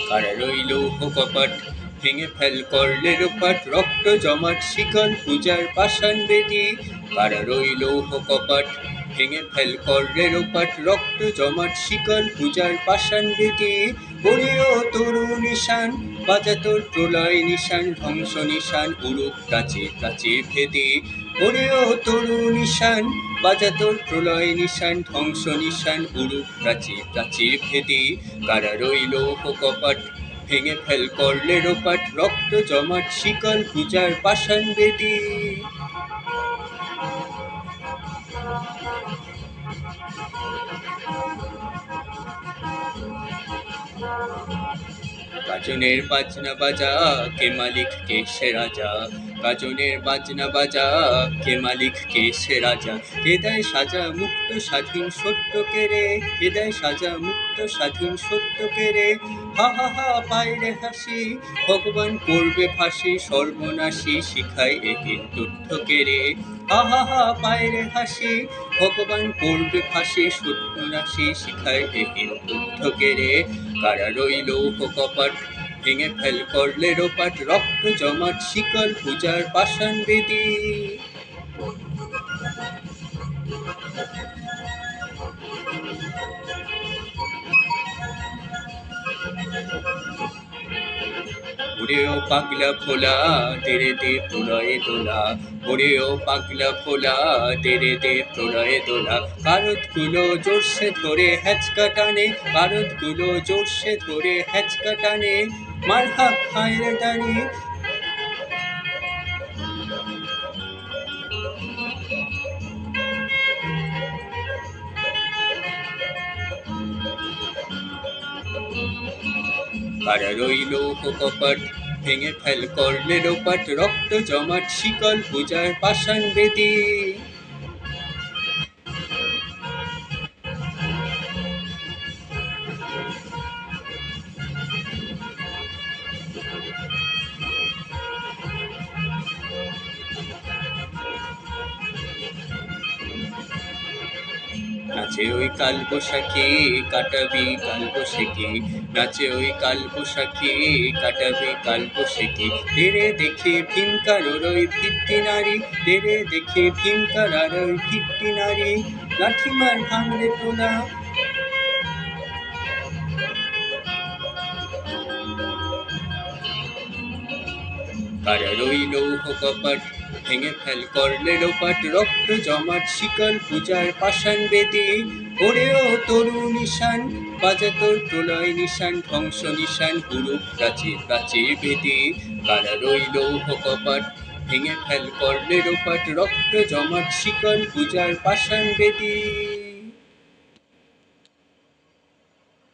কারা রইল কপাট, ভেঙে ফেল করলে রোপাট, রক্ত জমাট শিকল পূজার পাষাণ বেদী। কারা রইল কপাট, ভেঙে ফেল করলে রোপাট, রক্ত জমাট শিকল পূজার পাষাণ বেদী। ওরে ও তরু নিশান, বাজা তোর প্রলয় নিশান, ধ্বংস নিশান উড়ুক প্রাচীর প্রাচীর ভেদী। ওরে ও তরু নিশান, বাজা তোর প্রলয় নিশান, ধ্বংস নিশান উড়ুক প্রাচীর প্রাচীর ভেদী। কারা রইল কপাট, ভেঙে ফেল করলে রোপাট, রক্ত জমাট শিকল পূজার পাষাণ বেদী। গাজনের বাজনা বাজা, কে মালিক কে সে রাজা। গাজনের বাজনা বাজা, কে মালিক কে সে রাজা। কে দেয় সাজা মুক্ত স্বাধীন সত্যকে রে, কে দেয় সাজা মুক্ত স্বাধীন সত্যকে রে। হা হা হা পায় রে হাসি, ভগবান করবে ফাঁসি, সর্বনাশী শিখায় এ তথ্যকে রে। হা হা হা পায় রে হাসি, ভগবান করবে ফাঁসি, সর্বনাশী শিখায় এ তথ্যকে রে। কারা রইল কপাট, ভেঙে ফেল করলে রোপাট, রক্ত জমাট শিকল পূজার পাষাণ বেদী। ওরে ও পাগলা ফোলা, তেরে দে প্রলয়ে দোলা। ওরে ও পাগলা ফোলা, তেরে দে প্রলয়ে দোলা। কারত গুলো জোরসে ধরে হ্যাচকা টানে, কারত গুলো জোরসে ধরে হ্যাচকা টানে। মারহা খায় রে দাঁড়ি, কারা রইল কপাট, ভেঙে ফেল করলে রোপাট, রক্ত জমাট শিকল পূজার পাষাণ বেদী। নাচে ওই কাল বৈশাখী, কাটাবি কাল বৈশাখী। নাচে ওই কাল বৈশাখী, কাটাবি কাল বৈশাখী। তেরে দেখে ভীমকার ওই ভিত্তি নারী, তেরে দেখে ভীমকার আর ওই ভিত্তি নারী। লাঠিমার ভাঙলে তোলা, কারা রইল কপাট, ভেঙে ফেল করলে রোপাট, রক্ত জমাট শিকল পূজার পাষাণ বেদী। ওরে ও তরু নিশান, বাজা তোর প্রলয় নিশান, ধ্বংস নিশান উড়ুক প্রাচীর প্রাচীর ভেদী। কারা রইল কপাট, ভেঙে ফেল করলে রোপাট, রক্ত জমাট শিকল পূজার পাষাণ বেদী।